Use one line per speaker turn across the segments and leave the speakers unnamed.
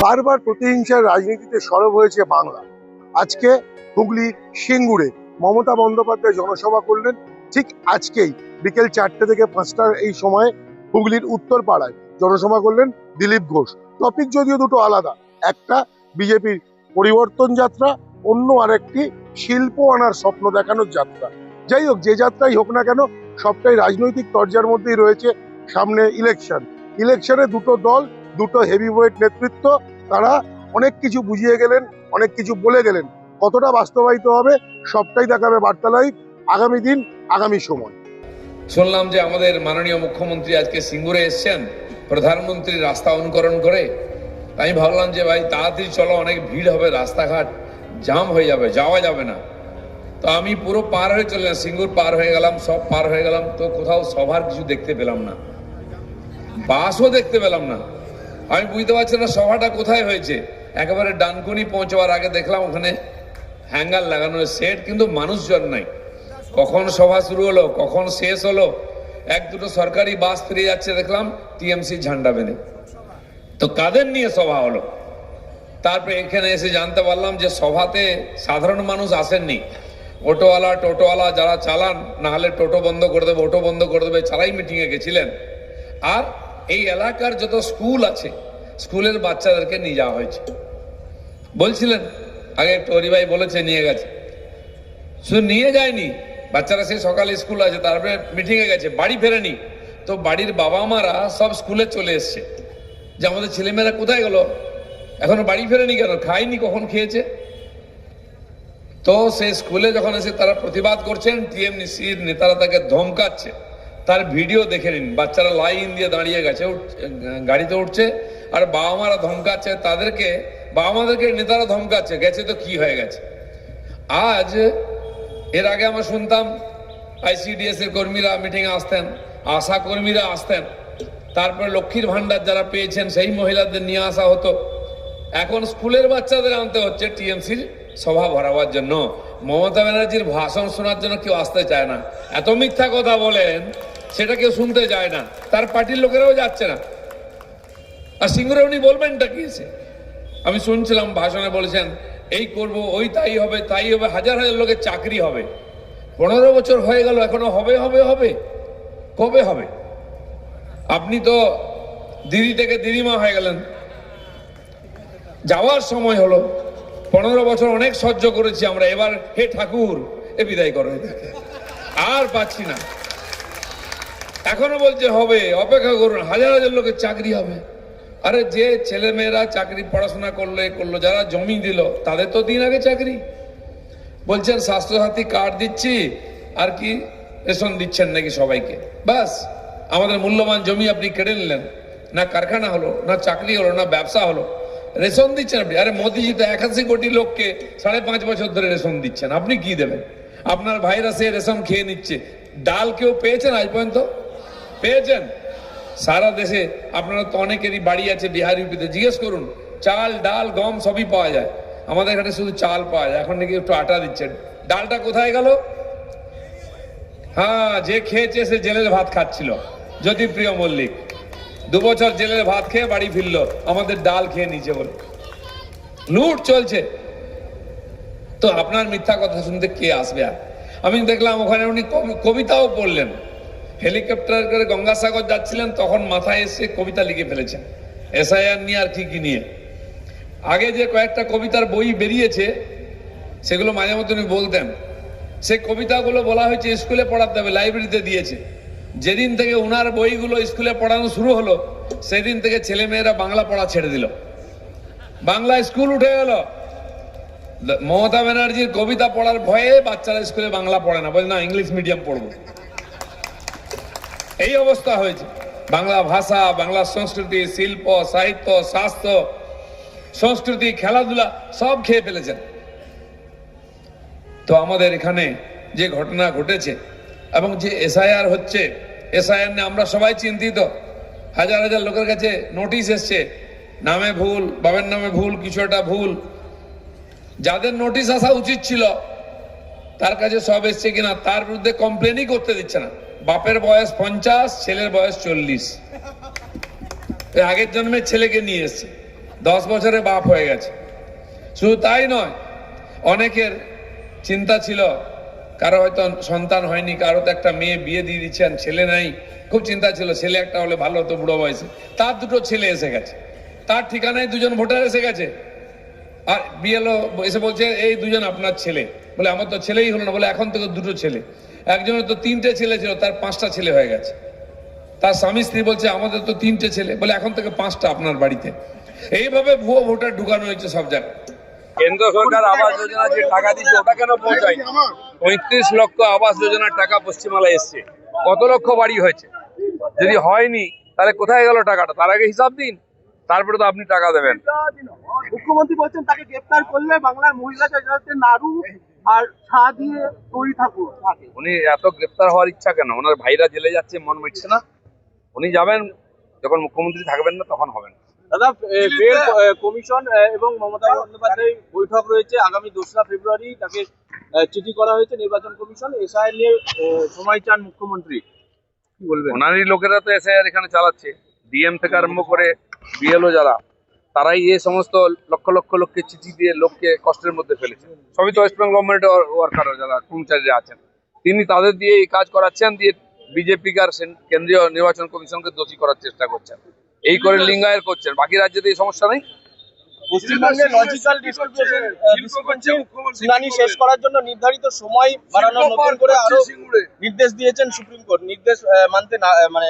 বারবার প্রতিহিংসার রাজনীতিতে সরব হয়েছে বাংলা। আজকে হুগলির সিঙ্গুরে মমতা বন্দ্যোপাধ্যায় জনসভা করলেন। ঠিক আজকেই বিকেল 4টে থেকে 5টার এই সময়ে হুগলির উত্তরপাড়ায় জনসভা করলেন দিলীপ ঘোষ। টপিক যদিও দুটো আলাদা, একটা বিজেপির পরিবর্তন যাত্রা, অন্য আরেকটি শিল্প আনার স্বপ্ন দেখানোর যাত্রা। যাই হোক, যে যাত্রাই হোক না কেন, সবটাই রাজনৈতিক তরজার মধ্যেই রয়েছে। সামনে ইলেকশনে দুটো দল, দুটো হেভিওয়েট নেতৃত্ব, তারা অনেক কিছু বুঝিয়ে গেলেন, অনেক কিছু বলে গেলেন। কতটা বাস্তবায়িত হবে সবটাই দেখাবে বার্তা লাইভ। আগামী দিন, আগামী সময়।
শুনলাম যে আমাদের মাননীয় মুখ্যমন্ত্রী আজকে সিঙ্গুরে এসছেন প্রধানমন্ত্রীর রাস্তা অনুকরণ করে। আমি ভাবলাম যে ভাই তাড়াতাড়ি চলো, অনেক ভিড় হবে, রাস্তাঘাট জাম হয়ে যাবে, যাওয়া যাবে না। তো আমি পুরো পার হয়ে চললাম, সিঙ্গুর পার হয়ে গেলাম, সব পার হয়ে গেলাম, তো কোথাও সভার কিছু দেখতে পেলাম না, বাসও দেখতে পেলাম না। আমি বুঝতে পারছি না সভাটা কোথায় হয়েছে। একেবারে ডানকুনি পৌঁছবার আগে দেখলাম ওখানে হ্যাঙ্গার লাগানো সেট, কিন্তু মানুষজন নাই। কখন সভা শুরু হলো, কখন শেষ হলো, এক দুটো সরকারি বাস ফিরে যাচ্ছে দেখলাম টিএমসি ঝান্ডা বেঁধে। তো কাদের নিয়ে সভা হলো? তারপরে এখানে এসে জানতে পারলাম যে সভাতে সাধারণ মানুষ আসেননি, অটোওয়ালা টোটোওয়ালা যারা চালান, না হলে টোটো বন্ধ করে দেবে, অটো বন্ধ করে দেবে, তারাই মিটিংয়ে গেছিলেন। আর এই এলাকার যত স্কুল আছে, স্কুলের বাচ্চাদেরকে নিয়ে যাওয়া হয়েছে। বলছিলেন আগে একটু হরিভাই বলেছে নিয়ে গেছে, শুধু নিয়ে যায়নি, বাচ্চারা সেই সকালে স্কুল আছে, তারপরে মিটিংয়ে গেছে, বাড়ি ফেরেনি। তো বাড়ির বাবা মারা সব স্কুলে চলে এসছে যে আমাদের ছেলেমেয়েরা কোথায় গেল, এখনো বাড়ি ফেরেনি কেন, খায়নি, কখন খেয়েছে। তো সেই স্কুলে যখন এসে তারা প্রতিবাদ করছেন, টিএমসির নেতারা তাকে ধমকাচ্ছে। তার ভিডিও দেখে নিন, বাচ্চারা লাইন দিয়ে দাঁড়িয়ে গেছে, গাড়িতে উঠছে, আর বাবা মারা ধমকাচ্ছে তাদেরকে, বাবা মাদেরকে নেতারা ধমকাচ্ছে, গেছে তো কি হয়ে গেছে। আজ এর আগে আমরা শুনতাম আইসিডিএস এর কর্মীরা মিটিংয়ে আসতেন, আশা কর্মীরা আসতেন, তারপরে লক্ষ্মীর ভান্ডার যারা পেয়েছেন সেই মহিলাদের নিয়ে আসা হতো। এখন স্কুলের বাচ্চাদের আনতে হচ্ছে টিএমসির সভা ভরাবার জন্য। মমতা ব্যানার্জির ভাষণ শোনার জন্য কেউ আসতে চায় না, এত মিথ্যা কথা বলেন সেটা কেউ শুনতে যায় না, তার পার্টির লোকেরাও যাচ্ছে না। আর সিঙ্গুরে উনি বলবেনটা কি? আমি শুনছিলাম ভাষণে বলেছেন এই করব, ওই তাই হবে, তাই হবে, হাজার হাজার লোকের চাকরি হবে। 15 বছর হয়ে গেল, এখনো হবে হবে হবে, কবে হবে? আপনি তো দিদি থেকে দিদিমা হয়ে গেলেন, যাওয়ার সময় হলো। 15 বছর অনেক সহ্য করেছি আমরা, এবার হে ঠাকুর এ বিদায় করো, আর পাচ্ছি না। এখনো বলছে হবে, অপেক্ষা করুন, হাজার হাজার লোকের চাকরি হবে। আরে যে ছেলে মেয়েরা চাকরি পড়াশোনা করলো, যারা জমি দিল, তাদের তো দিন আগে চাকরি। বলছেন স্বাস্থ্যসাথী কার্ড দিচ্ছি, আর কি রেশন দিচ্ছেন নাকি সবাইকে, বাস আমাদের মূল্যবান জমি আপনি কেড়ে নিলেন। না কারখানা হলো, না চাকরি হলো, না ব্যবসা হলো, রেশন দিচ্ছেন আপনি। আরে মোদিজি তো 81 কোটি লোককে 5.5 বছর ধরে রেশন দিচ্ছেন, আপনি কি দেবেন? আপনার ভাইরা সে রেশন খেয়ে নিচ্ছে। ডাল কেউ পেয়েছেন আজ পর্যন্ত? পেয়েছেন? সারা দেশে আপনারা তো অনেকেরই বাড়ি আছে বিহার ইউপিতে, জিজ্ঞেস করুন, চাল ডাল গম সবই পাওয়া যায়। আমাদের এখানে শুধু চাল পাওয়া যায়, এখন নাকি একটু আটা দিচ্ছেন। ডালটা কোথায় গেল? হ্যাঁ, যে খেয়েছে সে জেলের ভাত খাচ্ছিল, জ্যোতিপ্রিয় মল্লিক 2 বছর জেলের ভাত খেয়ে বাড়ি ফিরলো, আমাদের ডাল খেয়ে নিচে বলে। লুট চলছে। তো আপনার মিথ্যা কথা শুনতে কে আসবে? আর আমি দেখলাম ওখানে উনি কবিতাও পড়লেন, হেলিকপ্টার করে গঙ্গাসাগর যাচ্ছিলেন, তখন মাথায় এসে কবিতা লিখে ফেলেছেন এসআইআর নিয়ে আর কি নিয়ে। আগে যে কয়েকটা কবিতার বই বেরিয়েছে সেগুলো মাঝে মধ্যে উনি বলতেন, সেই কবিতাগুলো বলা হয়েছে স্কুলে পড়াতে হবে, লাইব্রেরিতে দিয়েছে। যেদিন থেকে ওনার বইগুলো স্কুলে পড়ানো শুরু হলো, সেদিন থেকে ছেলে মেয়েরা বাংলা পড়া ছেড়ে দিল, বাংলা স্কুল উঠে গেল। মমতা ব্যানার্জির কবিতা পড়ার ভয়ে বাচ্চারা স্কুলে বাংলা পড়ে না, বলে না ইংলিশ মিডিয়াম পড়বো। এই অবস্থা হয়েছে। বাংলা ভাষা, বাংলা সংস্কৃতি, শিল্প, সাহিত্য, স্বাস্থ্য, সংস্কৃতি, খেলাধুলা সব খেয়ে ফেলেছেন। তো আমাদের এখানে যে ঘটনা ঘটেছে এবং যে এসআইআর হচ্ছে, এসআইআর নিয়ে আমরা সবাই চিন্তিত। হাজার হাজার লোকের কাছে নোটিশ এসছে, নামে ভুল, বাবার নামে ভুল, কিছু একটা ভুল। যাদের নোটিশ আসা উচিত ছিল তার কাছে সব এসছে কিনা তার বিরুদ্ধে কমপ্লেনই করতে দিচ্ছে না। বাপের বয়স 50, ছেলের বয়স 40, আগের জন্মের ছেলেকে নিয়ে এসছে। 10 বছরে বাপ হয়ে গেছে। শুধু তাই নয়, অনেকের চিন্তা ছিল, কারো হয়তো সন্তান হয়নি, কারো তো একটা মেয়ে বিয়ে দিয়ে দিচ্ছেন, ছেলে নাই, খুব চিন্তা ছিল ছেলে একটা হলে ভালো হতো বুড়ো বয়সে। তার দুটো ছেলে এসে গেছে, তার ঠিকানায় 2জন ভোটার এসে গেছে। আর বিএলও এসে বলছে এই 2জন আপনার ছেলে। বলে আমার তো ছেলেই হলো না। বলে এখন থেকে 2টো ছেলে। একজনের তো 3টে ছেলে ছিল, তার 5টা ছেলে হয়ে গেছে। তার স্বামী স্ত্রী বলছে আমাদের তো 3টে ছেলে। বলে এখন থেকে 5টা আপনার বাড়িতে। এইভাবে ভুয়ো ভোটার ঢুকানো হয়েছে সব জায়গায়।
কেন্দ্র সরকার আবাস যোজনা যে টাকা দিচ্ছে ওটা কেন পৌঁছায়নি? 35 লক্ষ আবাস যোজনার টাকা পশ্চিমবাংলায় এসছে, কত লক্ষ বাড়ি হয়েছে? যদি হয়নি তাহলে কোথায় গেল টাকাটা? তার আগে হিসাব দিন, তারপরে তো আপনি টাকা দেবেন।
মুখ্যমন্ত্রী বলছেন তাকে গ্রেফতার করলে বাংলার মহিলা যাতে নাড়ু আর ছা দিয়ে তৈরি থাকে।
উনি এত গ্রেপ্তার হওয়ার ইচ্ছা কেন? ওনার ভাইরা জেলে যাচ্ছে, মন মিটছে না? উনি যাবেন যখন মুখ্যমন্ত্রী থাকবেন না তখন হবেন।
দাদা, বেল কমিশন এবং মমতা বন্দ্যোপাধ্যায় বৈঠক রয়েছে আগামী 2রা ফেব্রুয়ারি। তাকে চিঠি করা হয়েছে নির্বাচন কমিশন, এসআই নিয়ে সময় চান মুখ্যমন্ত্রী, কি বলবেন?
ওনারই লোকেরা তো এসআইআর এখানে চালাচ্ছে, ডিএম থেকে আরম্ভ করে বিএলও যারা, তারাই এই সমস্ত লক্ষ লক্ষ লোককে চিঠি দিয়ে লোককে কষ্টের মধ্যে ফেলেছে। সবই তো ওয়েস্ট বেঙ্গল গভর্নমেন্টের ওয়ার্কার যারা কর্মচারীরা আছেন, তিনি তাদের দিয়ে এই কাজ করাচ্ছেন, দিয়ে বিজেপি আর কেন্দ্রীয় নির্বাচন কমিশনকে দোষী করার চেষ্টা করছেন। এই করে লিঙ্গায়ের করছেন। বাকি রাজ্যে এই সমস্যা নেই।
পশ্চিমবঙ্গে লজিক্যাল শুনানি শেষ করার জন্য নির্ধারিত সময় বাড়ানোর নতুন করে আরো নির্দেশ দিয়েছেন সুপ্রিম কোর্ট। নির্দেশ মানতে না মানে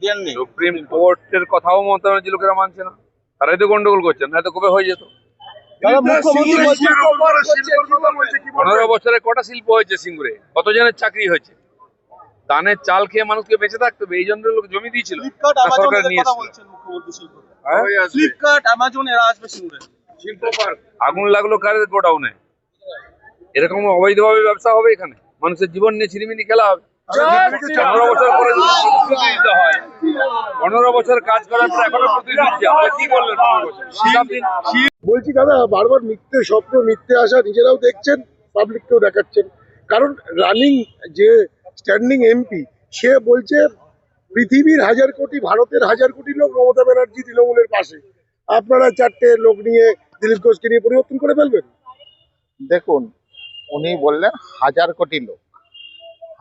দেননি।
সুপ্রিম কোর্টের কথাও মমতা ব্যানার্জি লোকেরা মানছে না, তারাই তো গন্ডগোল করছেন, না তো কবে হয়ে যেত। 15 বছরে কটা শিল্প হয়েছে সিঙ্গুরে? কতজনের চাকরি হয়েছে? ধানের চাল খেয়ে মানুষকে বেঁচে থাকতে হবে, এই জন্য লোক জমি দিয়েছিল, সরকার নিয়ে
ফ্লিপকার্ট, অ্যামাজন এরা আসবে সিঙ্গুরে।
শিল্প পার্ক আগুন লাগলো কারের গোডাউনে। এরকম অবৈধভাবে ব্যবসা হবে এখানে? মানুষের জীবন নিয়ে ছিনিমিনি খেলা হবে। 15 বছর পরে যদি প্রতিশ্রুতি দিতে হয়, 15 বছর কাজ করার পর এখনো প্রতিশ্রুতি দিচ্ছে, আমরা কি করলেন 15 বছর? হিসাব দিন।
বলছি দাদা, বারবার মিথ্যে স্বপ্ন, মিথ্যে আশা নিজেরাও দেখছেন, পাবলিককেও দেখাচ্ছেন। কারণ রানিং যে স্ট্যান্ডিং এমপি, সে বলছে পৃথিবীর 1000 কোটি, ভারতের 1000 কোটি লোক মমতা ব্যানার্জি তৃণমূলের পাশে। আপনারা 4টে লোক নিয়ে দিলীপ ঘোষকে নিয়ে পরিবর্তন করে ফেলবেন?
দেখুন, উনি বললেন 1000 কোটি লোক।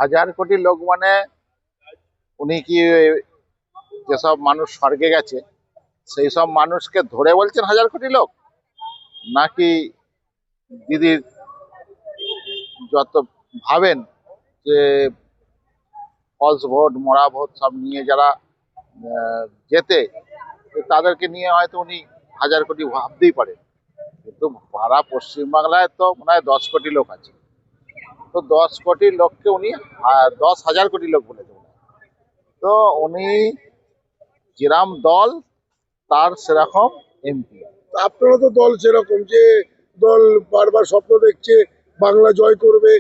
1000 কোটি লোক মানে উনি কি যেসব মানুষ স্বর্গে গেছে সেই সব মানুষকে ধরে বলছেন 1000 কোটি লোক, নাকি দিদির যত ভাবেন যে ফলস ভোট, মরা ভোট সব নিয়ে যারা যেতে, তাদেরকে নিয়ে হয়তো উনি 1000 কোটি ভাবতেই পারেন। কিন্তু সারা পশ্চিমবাংলায় তো মনে হয় 10 কোটি লোক আছে। তো 10 কোটি লোককে উনি 10,000 কোটি লোক বলে দেবেন। তো উনি যেরাম দল তার সেরকম এমপি।
আপনারা তো দল সেরকম, যে দল বারবার স্বপ্ন দেখছে বাংলা জয় করবে,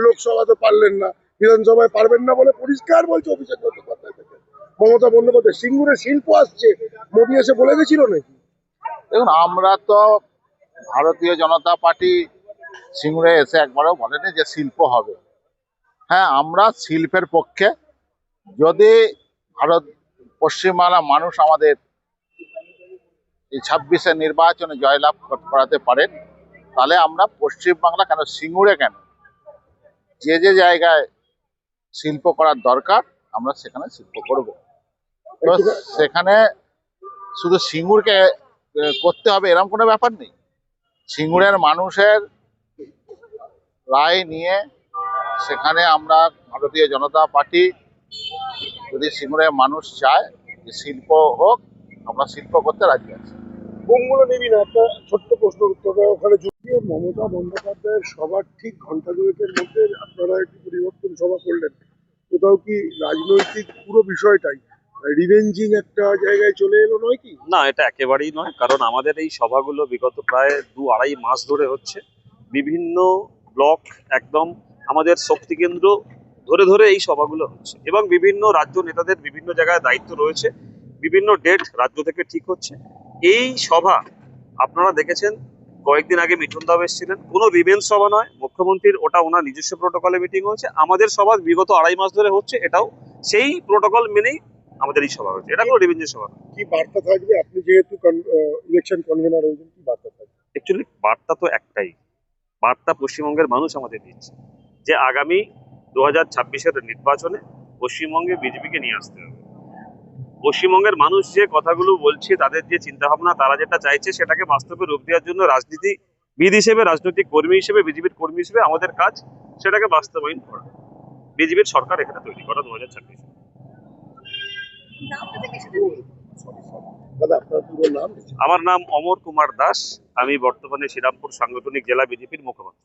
লোকসভা তো পারলেন না, বিধানসভায় পারবেন না বলে পরিষ্কার বলছে অভিষেক বন্দ্যোপাধ্যায় থেকে। মমতা বন্দ্যোপাধ্যায় সিঙ্গুরে শিল্প আসছে, মোদী এসে বলে গেছিল নাকি?
দেখুন, আমরা তো ভারতীয় জনতা পার্টি সিঙ্গুরে এসে একবারও বলেনি যে শিল্প হবে। হ্যাঁ, আমরা শিল্পের পক্ষে। যদি পশ্চিমবাংলা মানুষ আমাদের এই 26-এর নির্বাচনে জয়লাভ করাতে পারেন, তাহলে আমরা পশ্চিমবাংলা কেন, সিঙ্গুরে কেন, যে যে জায়গায় শিল্প করার দরকার আমরা সেখানে শিল্প করব। তো সেখানে শুধু সিঙ্গুরকে করতে হবে এরকম কোনো ব্যাপার নেই। সিঙ্গুরের মানুষের রায় নিয়ে সেখানে আমরা ভারতীয় জনতা পার্টি, যদি সিঙ্গুরের মানুষ চায় যে শিল্প হোক, আমরা শিল্প করতে রাজি আছি।
বোমগুলো নিবি না, একটা ছোট্ট প্রশ্ন উত্তর ওখানে যুক্তিয়ে মমতা বন্দ্যোপাধ্যায়ের সবার ঠিক ঘন্টা দুয়েকের মধ্যে আপনারা একটি পরিবর্তন সভা করলেন। কোথাও কি রাজনৈতিক পুরো বিষয়টাই রিভেঞ্জিং একটা জায়গায় চলে এলো নয় কি?
না, এটা একেবারেই নয়। কারণ আমাদের এই সভাগুলো বিগত প্রায় 2-2.5 মাস ধরে হচ্ছে। বিভিন্ন ব্লক, একদম আমাদের শক্তি কেন্দ্র ধরে ধরে এই সভাগুলো হচ্ছে, এবং বিভিন্ন রাজ্য নেতাদের বিভিন্ন জায়গায় দায়িত্ব রয়েছে। বিভিন্ন ডেট রাজ্য থেকে ঠিক হচ্ছে। এই সভা আপনারা দেখেছেন, কয়েকদিন আগে মিঠুন দাও এসেছিলেন, কোনো রিভেঞ্জ সভা নয়। মুখ্যমন্ত্রীর ওটা ওনার নিজস্ব প্রোটোকলে মিটিং হয়েছে। আমাদের সভা বিগত 2.5 মাস ধরে হচ্ছে, এটাও সেই প্রোটোকল মেনেই আমাদের এই সভা হয়েছে। এটা কোনো রিভেঞ্জের সভা না।
কি বার্তা থাকবে? আপনি যেহেতু ইলেকশন কনভেনার হয়েছেন, কি বার্তা থাকবে?
অ্যাকচুয়ালি বার্তা তো একটাই, বার্তা পশ্চিমবঙ্গের মানুষ আমাদের দিচ্ছে যে আগামী 2026-এর নির্বাচনে পশ্চিমবঙ্গে বিজেপিকে নিয়ে আসতে হবে। পশ্চিমবঙ্গের মানুষ যে কথাগুলো বলছে, তাদের যে চিন্তা ভাবনা, তারা যেটা চাইছে সেটাকে বাস্তবে রূপ দেওয়ার জন্য রাজনীতিবিদ হিসেবে, রাজনৈতিক কর্মী হিসেবে, বিজেপির কর্মী হিসেবে আমাদের কাজ সেটাকে বাস্তবায়ন করা। বিজেপির সরকার এখানে তৈরি করা 2026।
দাদা, আপনার পুরো নাম?
আমার নাম অমর কুমার দাস, আমি বর্তমানে শ্রীরামপুর সাংগঠনিক জেলা বিজেপির মুখপাত্র।